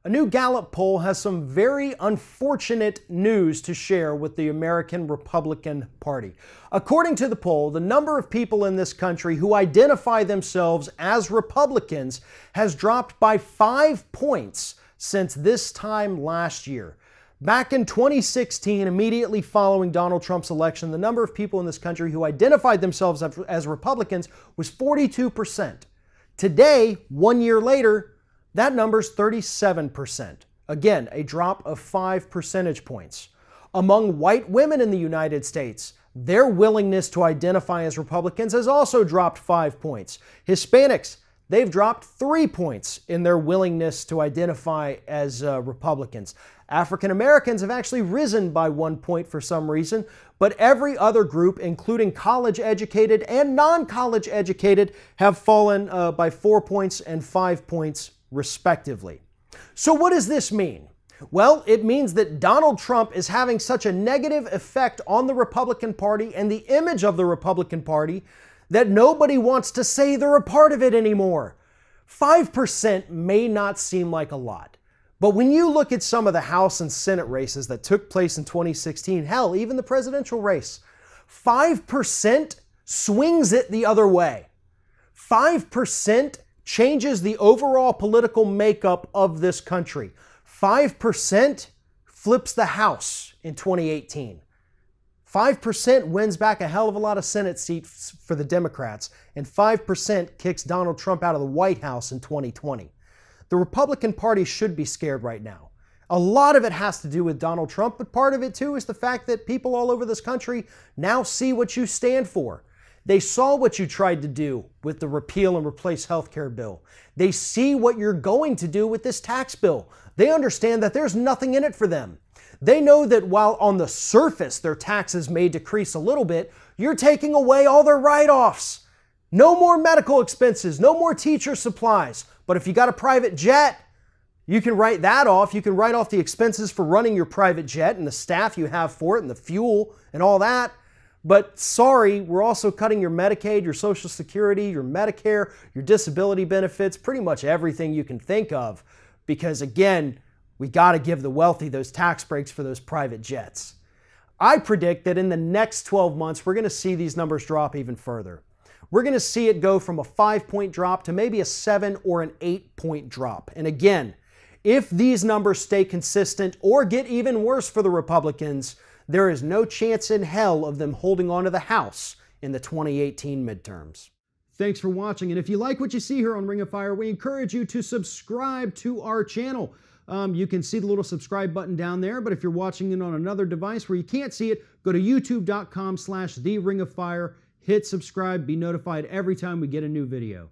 A new Gallup poll has some very unfortunate news to share with the American Republican Party. According to the poll, the number of people in this country who identify themselves as Republicans has dropped by 5 points since this time last year. Back in 2016, immediately following Donald Trump's election, the number of people in this country who identified themselves as Republicans was 42%. Today, 1 year later, that number's 37%. Again, a drop of 5 percentage points. Among white women in the United States, their willingness to identify as Republicans has also dropped 5 points. Hispanics, they've dropped 3 points in their willingness to identify as Republicans. African Americans have actually risen by 1 point for some reason, but every other group, including college educated and non-college educated, have fallen by 4 points and 5 points respectively. So what does this mean? Well, it means that Donald Trump is having such a negative effect on the Republican Party and the image of the Republican Party that nobody wants to say they're a part of it anymore. 5% may not seem like a lot, but when you look at some of the House and Senate races that took place in 2016, hell, even the presidential race, 5% swings it the other way. 5% changes the overall political makeup of this country. 5% flips the House in 2018. 5% wins back a hell of a lot of Senate seats for the Democrats, and 5% kicks Donald Trump out of the White House in 2020. The Republican Party should be scared right now. A lot of it has to do with Donald Trump, but part of it too is the fact that people all over this country now see what you stand for. They saw what you tried to do with the repeal and replace healthcare bill. They see what you're going to do with this tax bill. They understand that there's nothing in it for them. They know that while on the surface their taxes may decrease a little bit, you're taking away all their write-offs. No more medical expenses, no more teacher supplies. But if you got a private jet, you can write that off. You can write off the expenses for running your private jet and the staff you have for it and the fuel and all that. But sorry, we're also cutting your Medicaid, your Social Security, your Medicare, your disability benefits, pretty much everything you can think of. Because again, we got to give the wealthy those tax breaks for those private jets. I predict that in the next 12 months, we're going to see these numbers drop even further. We're going to see it go from a 5-point drop to maybe a 7 or an 8-point drop. And again, if these numbers stay consistent or get even worse for the Republicans, there is no chance in hell of them holding on to the House in the 2018 midterms. Thanks for watching, and if you like what you see here on Ring of Fire, we encourage you to subscribe to our channel. You can see the little subscribe button down there, but if you're watching it on another device where you can't see it, go to youtube.com/TheRingOfFire, hit subscribe, be notified every time we get a new video.